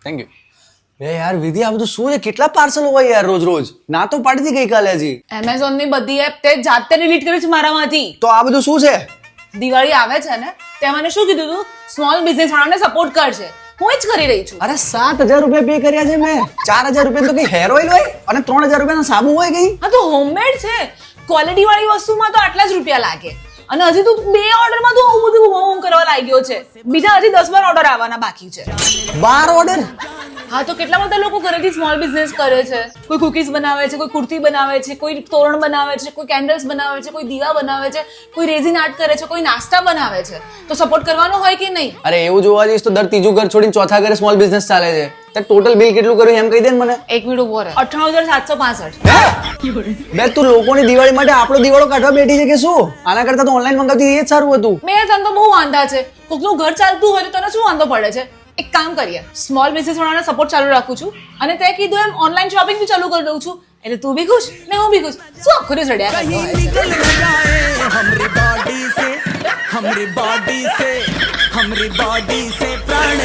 Thank you. બે યાર વિધિ, આ બધું શું છે? કેટલા પાર્સલ હોય યાર રોજ રોજ? ના તો પાડી હતી ગઈકાલે હજી. એમેઝોન ની બધી એપ તે જાતે ડિલીટ કરી છે મારામાંથી. તો આ બધું શું છે? દિવાળી આવે છે ને, તે મને શું કીધું તું? સ્મોલ બિઝનેસ વાળાને સપોર્ટ કરશે. હું જ કરી રહી છું. અરે 7,000 રૂપિયા પે કર્યા છે મેં. 4,000 રૂપિયા તો કઈ હેર ઓઇલ હોય અને 3,000 રૂપિયાનો સાબુ હોય કઈ? હા તો હોમમેડ છે. ક્વોલિટી વાળી વસ્તુમાં તો આટલા જ રૂપિયા લાગે. અને હજી તું 2 ઓર્ડરમાં તો આવું બધું હોમ કરવા લાગ્યો છે. બીજા હજી 10-12 ઓર્ડર આવવાના બાકી છે. 12 ઓર્ડર? હા તો કેટલા બધા લોકો ઘરેથી સ્મોલ બિઝનેસ કરે છે. કોઈ કુકીઝ બનાવે છે, કોઈ કુર્તી બનાવે છે, કોઈ તોરણ બનાવે છે, કોઈ કેન્ડલ્સ બનાવે છે, કોઈ દીવા બનાવે છે, કોઈ રેઝિન આર્ટ કરે છે, કોઈ નાસ્તા બનાવે છે. તો સપોર્ટ કરવાનો હોય કે નહીં? અરે એવું જોવા જઈશ તો દર ત્રીજું ઘર છોડીને ચોથા ઘરે સ્મોલ બિઝનેસ ચાલે છે. તે ટોટલ બિલ કેટલું કર્યું એમ કહી દે ને મને. 1 મિનિટ ઉભો રહે. 98,765. બે તું લોકોની દિવાળી માટે આપણો દિવાળો કાઢવા બેઠી છે કે શું? આના કરતા તો ઓનલાઈન મંગાવતી એ જ સારું હતું. મેં તને તો બહુ વાંધા છે. કોકનું ઘર ચાલતું હોય તો તને શું વાંધો પડે છે? એક કામ કરીએ, સ્મોલ બિઝનેસ વાળાને સપોર્ટ ચાલુ રાખું છું અને તે કીધું એમ ઓનલાઈન શોપિંગ બી ચાલુ કરી દઉં છું. એટલે તું બી ખુશ ને હું બી ખુશ. શું આખો દિવસ રડ્યા કરતો હોય છે? हमरी बॉडी से प्राण रे